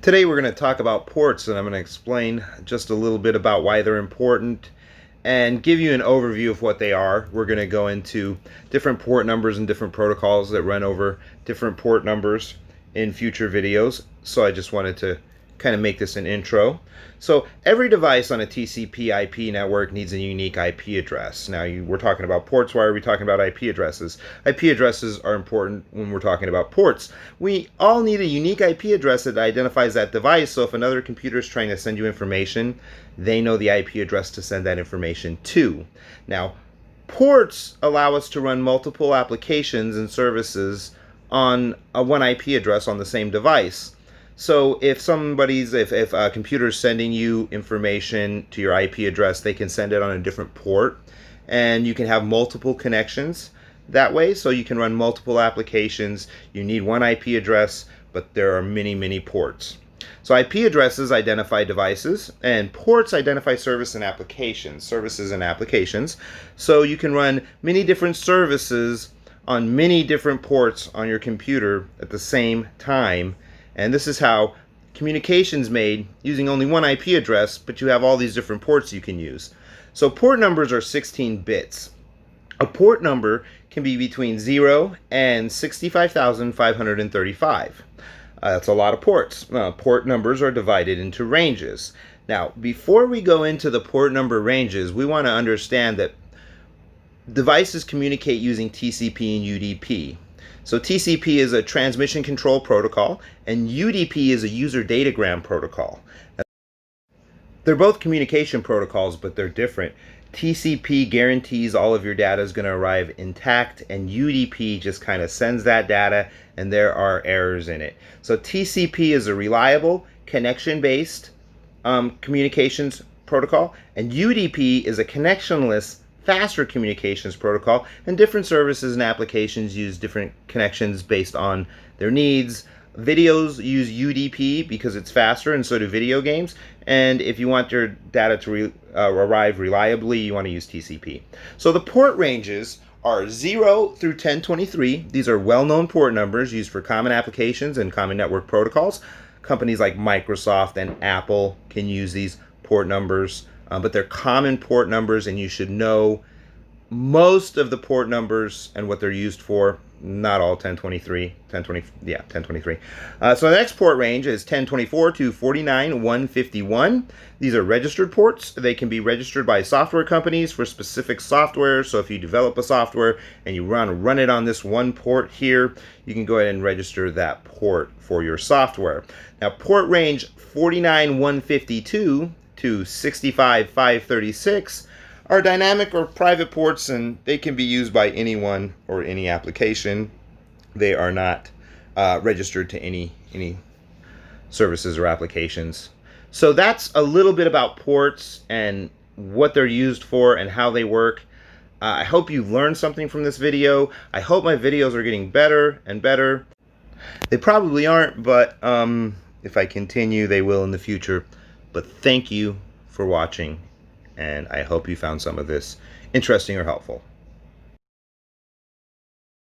Today we're going to talk about ports, and I'm going to explain just a little bit about why they're important and give you an overview of what they are. We're going to go into different port numbers and different protocols that run over different port numbers in future videos. So I just wanted to kind of make this an intro. So every device on a TCP IP network needs a unique IP address. Now we're talking about ports. Why are we talking about IP addresses? IP addresses are important when we're talking about ports. We all need a unique IP address that identifies that device, so if another computer is trying to send you information, they know the IP address to send that information to. Now, ports allow us to run multiple applications and services on one IP address on the same device. So if a computer is sending you information to your IP address, they can send it on a different port, and you can have multiple connections that way. So you can run multiple applications. You need one IP address, but there are many ports. So IP addresses identify devices, and ports identify services and applications. So you can run many different services on many different ports on your computer at the same time. And this is how communication's made using only one IP address, but you have all these different ports you can use. So port numbers are 16 bits. A port number can be between 0 and 65,535. That's a lot of ports. Port numbers are divided into ranges. Now, before we go into the port number ranges, we want to understand that devices communicate using TCP and UDP. So TCP is a transmission control protocol, and UDP is a user datagram protocol. They're both communication protocols, but they're different. TCP guarantees all of your data is going to arrive intact, and UDP just kind of sends that data, and there are errors in it. So TCP is a reliable, connection-based communications protocol, and UDP is a connectionless, faster communications protocol, and different services and applications use different connections based on their needs. Videos use UDP because it's faster, and so do video games. And if you want your data to arrive reliably, you want to use TCP. So the port ranges are 0 through 1023. These are well-known port numbers used for common applications and common network protocols. Companies like Microsoft and Apple can use these port numbers. But they're common port numbers, and you should know most of the port numbers and what they're used for. Not all 1023. So the next port range is 1024 to 49151. These are registered ports. They can be registered by software companies for specific software. So if you develop a software and you run it on this one port here, you can go ahead and register that port for your software. Now, port range 49152 to 65536 are dynamic or private ports, and they can be used by anyone or any application. They are not registered to any services or applications. So that's a little bit about ports and what they're used for and how they work. I hope you've learned something from this video. I hope my videos are getting better and better. They probably aren't, but if I continue, they will in the future. But thank you for watching, and I hope you found some of this interesting or helpful.